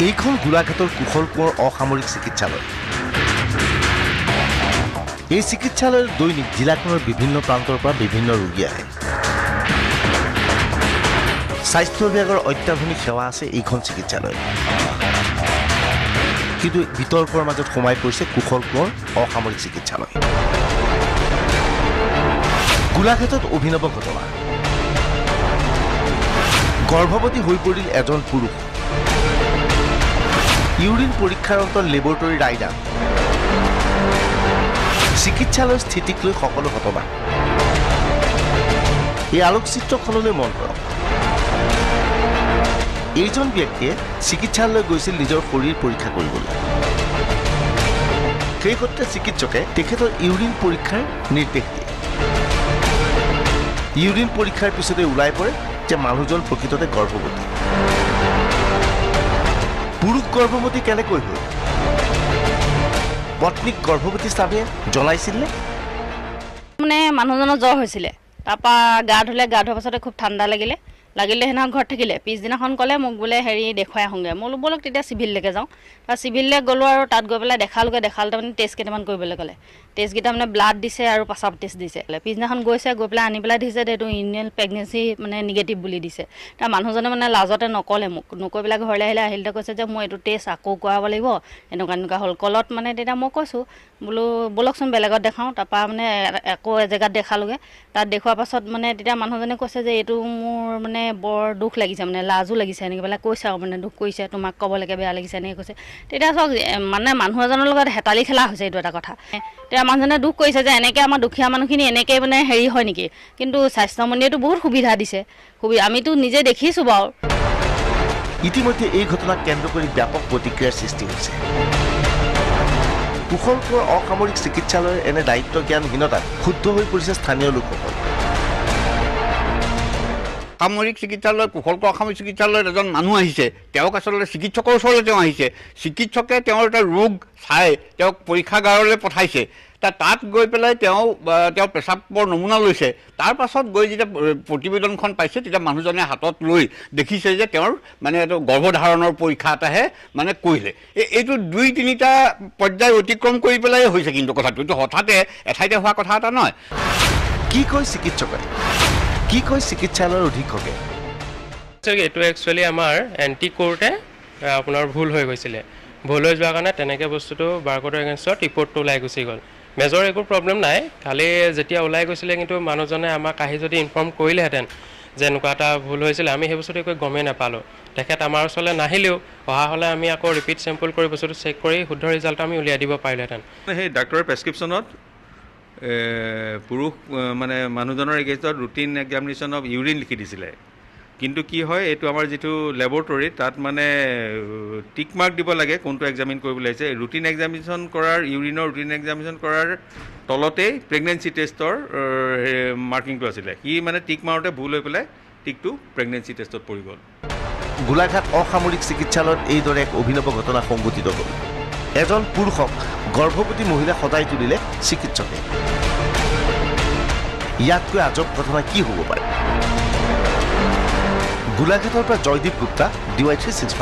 এইখন গোলাঘাটৰ কুশল কোঁৱৰ অসামৰিক চিকিৎসালয়। এই চিকিৎসালয়ত দৈনিক জিলাখনৰ বিভিন্ন প্ৰান্তৰ পৰা বিভিন্ন ৰোগী আহে। স্বাস্থ্য বিভাগৰ অত্যাধুনিক সেৱা আছে এইখন চিকিৎসালয়ত। কিন্তু বিতৰ্কৰ মাজত সোমাই পৰিছে কুশল কোঁৱৰ অসামৰিক চিকিৎসালয়। গোলাঘাটত অভিনৱ ঘটনা। গৰ্ভৱতী হৈ পৰিল এজন পুৰুষ। ইউৰিন পৰীক্ষাৰ অন্তত লেবৰেটৰী ৰাইডাৰ। চিকিৎসালয়ৰ স্থিতিক লৈ সকলো হতবাক। এই আলোকচিত্ৰখনলৈ মন কৰক। এইজন ব্যক্তিয়ে চিকিৎসালয়লৈ গৈছিল নিজৰ শৰীৰ পৰীক্ষা কৰিবলৈ। সেই সত্ৰে চিকিৎসকে তেখেতৰ ইউৰিন পৰীক্ষাৰ নিৰ্দেশ দিয়ে। ইউৰিন পৰীক্ষাৰ পিছতে ওলাই পৰে যে মানুহজন প্ৰকৃততে গৰ্ভৱতী। পুৰুষ গৰ্ভৱতী কেনেকৈ হ'ল? পত্নীক গৰ্ভৱতী স্বামীয়ে জনাইছিলে। মানে মানুহজনৰ জ্বৰ হৈছিলে, তাৰপৰা গা ধুলে, গা ধোৱাৰ পাছতে খুব ঠাণ্ডা লাগিলে সেইদিনা ঘৰত থাকিলে। পিছদিনাখন ক'লে মোক বোলে দেখুৱাই আহোঁগৈ। মই বোলো ব'লক তেতিয়া চিভিললৈকে যাওঁ। তাৰ চিভিললৈ গ'লোঁ আৰু তাত গৈ পেলাই দেখালোগৈ তাৰমানে টেষ্ট কেইটামান কৰিবলৈ ক'লে। টেষ্টকেইটা মানে ব্লাড দিছে আৰু পেচাব টেষ্ট দিছে। পিছদিনাখন গৈ পেলাই আনি পেলাই দিছে এইটো ইউৰিনেল প্ৰেগনেঞ্চি মানে নিগেটিভ বুলি দিছে। তাৰ মানুহজনে মানে লাজতে নক'লে মোক, নকৈ পেলাই ঘৰলৈ আহিলে কৈছে যে মই এইটো টেষ্ট আকৌ কৰাব লাগিব, এনেকুৱা হ'ল। কলত মানে তেতিয়া মই কৈছোঁ বোলো ব'লকচোন বেলেগত দেখাওঁ। তাৰপৰা মানে আকৌ এজেগাত দেখালোগৈ। তাত দেখুৱাৰ পাছত মানে তেতিয়া মানুহজনে কৈছে যে এইটো মোৰ মানে বৰ দুখ লাগিছে, মানে লাজো লাগিছে, এনেকৈ পেলাই কৈছে আৰু মানে দুখ কৰিছে, তোমাক ক'বলৈকে বেয়া লাগিছে এনেকৈ কৈছে। তেতিয়া চাওক মানে মানুহ এজনৰ লগত হেতালি খেলা হৈছে, এইটো এটা কথা। তেতিয়া মানুহজনে দুখ কৰিছে যে এনেকৈ আমাৰ দুখীয়া মানুহখিনি এনেকৈ মানে হয় নেকি। কিন্তু স্বাস্থ্যমন্ত্ৰীয়েতো বহুত সুবিধা দিছে, আমিতো নিজে দেখিছোঁ বাৰু। ইতিমধ্যে এই ঘটনাক কেন্দ্ৰ কৰি ব্যাপক প্ৰতিক্ৰিয়াৰ সৃষ্টি হৈছে। কুশল কোঁৱৰ অসামৰিক চিকিৎসালয়ৰ এনে দায়িত্ব জ্ঞানহীনতাত ক্ষুব্ধ হৈ পৰিছে স্থানীয় লোকসকল। সামৰিক চিকিৎসালয় কুশল কোঁৱৰ অসামৰিক চিকিৎসালয়ত এজন মানুহ আহিছে, তেওঁক আচলতে চিকিৎসকৰ ওচৰলৈ তেওঁ আহিছে। চিকিৎসকে তেওঁৰ এটা ৰোগ চাই তেওঁক পৰীক্ষাগাৰলৈ পঠাইছে। তাত গৈ পেলাই তেওঁ পেচাবৰ নমুনা লৈছে। তাৰ পাছত গৈ যেতিয়া প্ৰতিবেদনখন পাইছে তেতিয়া মানুহজনে হাতত লৈ দেখিছে যে তেওঁৰ মানে এইটো গৰ্ভধাৰণৰ পৰীক্ষা এটাহে মানে কৰিলে। এইটো 2-3টা পৰ্যায় অতিক্ৰম কৰি পেলাই হৈছে কিন্তু কথাটো, এইটো হঠাতে এঠাইতে হোৱা কথা এটা নহয়। কি কয় চিকিৎসকে? কি কয় চিকিৎসালয়ৰ অধীক্ষকে? এইটো একচুৱেলি আমাৰ এণ্টি কোৰ্টে আপোনাৰ ভুল হৈ গৈছিলে। ভুল হৈ যোৱাৰ কাৰণে তেনেকৈ বস্তুটো বাৰকোডৰ এগেইনষ্টত ৰিপৰ্টটো ওলাই গুচি গ'ল। মেজৰ একো প্ৰব্লেম নাই, খালি যেতিয়া ওলাই গৈছিলে কিন্তু মানুহজনে আমাক আহি যদি ইনফৰ্ম কৰিলেহেঁতেন যে এনেকুৱা এটা ভুল হৈছিলে, আমি সেই বস্তুটো একো গমেই নাপালোঁ। তেখেত আমাৰ ওচৰলৈ নাহিলেও অহা হ'লে আমি আকৌ ৰিপিট চেম্পল কৰি বস্তুটো চেক কৰি শুদ্ধ ৰিজাল্ট আমি উলিয়াই দিব পাৰিলোহেঁতেন। সেই ডাক্তৰৰ প্ৰেছক্ৰিপশ্যনত পুৰুষ মানে মানুহজনৰ এগেইনষ্টত ৰুটিন এক্সামিনেশ্যন অফ ইউৰিন লিখি দিছিলে। কিন্তু কি হয়, এইটো আমাৰ যিটো লেবৰেটৰী তাত মানে টিক মাৰ্ক দিব লাগে কোনটো এক্সামিন কৰিবলৈ আহিছে। ৰুটিন এক্সামিনেশ্যন কৰাৰ ইউৰিনৰ ৰুটিন এক্সামিনেশ্যন কৰাৰ তলতেই প্ৰেগনেঞ্চি টেষ্টৰ মাৰ্কিংটো আছিলে। সি মানে টিক মাৰোঁতে ভুল হৈ পেলাই টিকটো প্ৰেগনেঞ্চি টেষ্টত পৰি গ'ল। গোলাঘাট অসামৰিক চিকিৎসালয়ত এইদৰে এক অভিনৱ ঘটনা সংঘটিত হ'ল। এজন পুৰুষক গৰ্ভৱতী মহিলা সদায় তুলিলে চিকিৎসকে। ইয়াতকৈ আজব ঘটনা কি হ'ব পাৰে? গোলাঘাটৰ পৰা জয়দীপ গুপ্তা, DY365।